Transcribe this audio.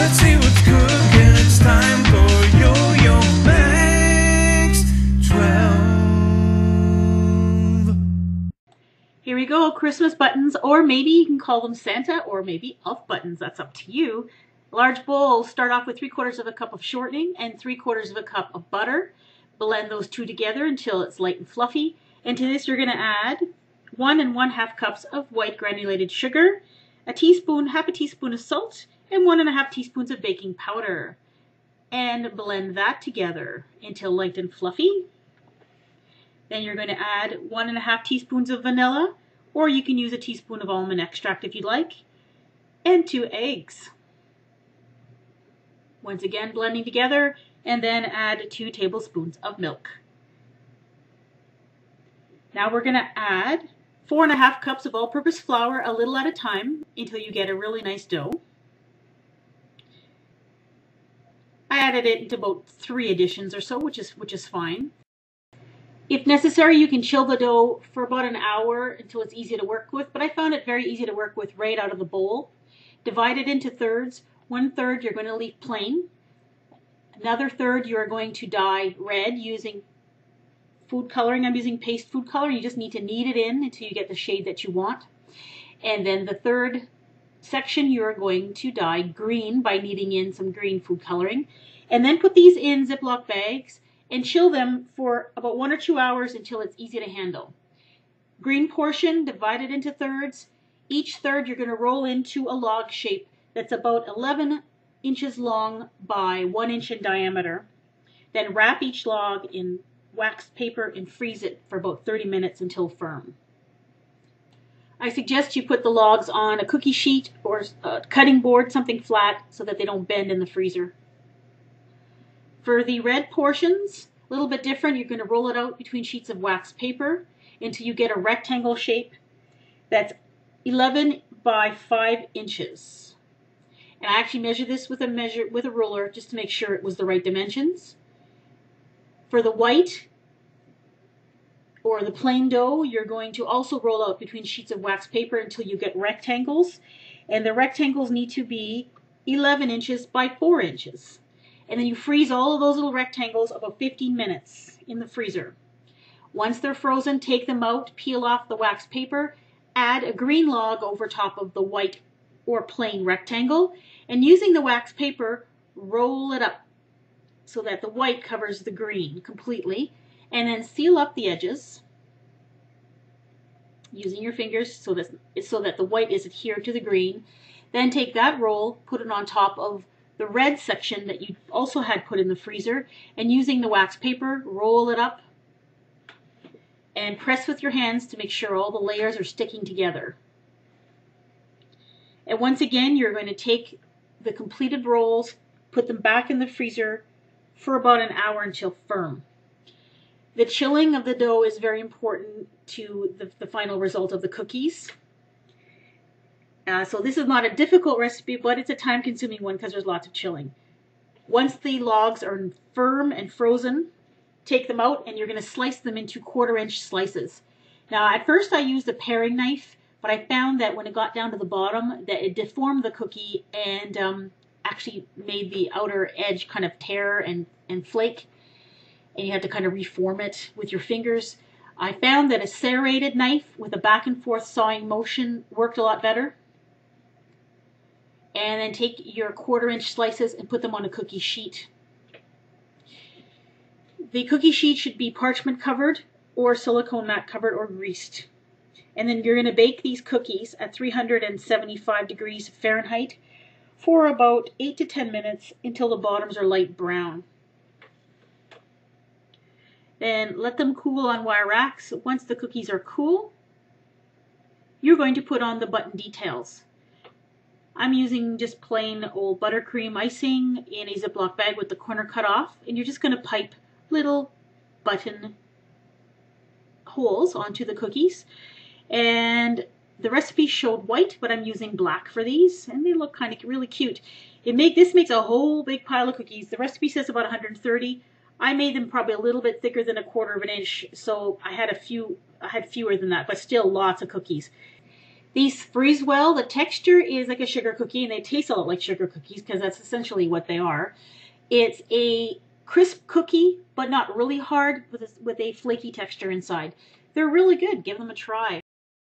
Let's see what's cooking. It's time for Yo-Yo Max 12. Here we go, Christmas buttons, or maybe you can call them Santa or maybe elf buttons. That's up to you. A large bowl, start off with 3/4 of a cup of shortening and 3/4 of a cup of butter. Blend those two together until it's light and fluffy. And to this you're going to add 1 1/2 cups of white granulated sugar, half a teaspoon of salt, and 1 1/2 teaspoons of baking powder. And blend that together until light and fluffy. Then you're going to add 1 1/2 teaspoons of vanilla, or you can use a teaspoon of almond extract if you'd like, and 2 eggs. Once again, blending together, and then add 2 tablespoons of milk. Now we're going to add 4 1/2 cups of all-purpose flour, a little at a time, until you get a really nice dough. I added it into about 3 additions or so, which is fine. If necessary, you can chill the dough for about an hour until it's easy to work with, but I found it very easy to work with right out of the bowl. Divide it into thirds. 1/3 you're going to leave plain. Another third you are going to dye red using food coloring. I'm using paste food color. You just need to knead it in until you get the shade that you want. And then the third section you are going to dye green by kneading in some green food coloring. And then put these in Ziploc bags and chill them for about 1 or 2 hours until it's easy to handle. Green portion, divide it into thirds. Each third you're going to roll into a log shape that's about 11 inches long by 1 inch in diameter. Then wrap each log in waxed paper and freeze it for about 30 minutes until firm. I suggest you put the logs on a cookie sheet or a cutting board, something flat, so that they don't bend in the freezer. For the red portions, a little bit different. You're going to roll it out between sheets of waxed paper until you get a rectangle shape that's 11 by 5 inches. And I actually measured this with a ruler just to make sure it was the right dimensions. For the white or the plain dough, you're going to also roll out between sheets of waxed paper until you get rectangles. And the rectangles need to be 11 inches by 4 inches. And then you freeze all of those little rectangles about 15 minutes in the freezer. Once they're frozen, take them out, peel off the waxed paper, add a green log over top of the white or plain rectangle, and using the waxed paper, roll it up so that the white covers the green completely, and then seal up the edges using your fingers so that the white is adhered to the green. Then take that roll, put it on top of the red section that you also had put in the freezer, and using the wax paper, roll it up and press with your hands to make sure all the layers are sticking together. And once again, you're going to take the completed rolls, put them back in the freezer for about an hour until firm. The chilling of the dough is very important to the final result of the cookies. So this is not a difficult recipe, but it's a time-consuming one because there's lots of chilling. Once the logs are firm and frozen, take them out and you're going to slice them into 1/4 inch slices. Now at first I used a paring knife, but I found that when it got down to the bottom that it deformed the cookie and actually made the outer edge kind of tear and flake, and you had to kind of reform it with your fingers. I found that a serrated knife with a back and forth sawing motion worked a lot better. And then take your 1/4 inch slices and put them on a cookie sheet. The cookie sheet should be parchment covered or silicone mat covered or greased. And then you're going to bake these cookies at 375 degrees Fahrenheit for about 8 to 10 minutes until the bottoms are light brown. Then let them cool on wire racks. Once the cookies are cool, you're going to put on the button details. I'm using just plain old buttercream icing in a Ziploc bag with the corner cut off, and you're just going to pipe little button holes onto the cookies. And the recipe showed white, but I'm using black for these, and they look kind of really cute. This makes a whole big pile of cookies. The recipe says about 130. I made them probably a little bit thicker than 1/4 inch, so I had fewer than that, but still lots of cookies. These freeze well. The texture is like a sugar cookie, and they taste a lot like sugar cookies because that's essentially what they are. It's a crisp cookie, but not really hard, with a flaky texture inside. They're really good. Give them a try.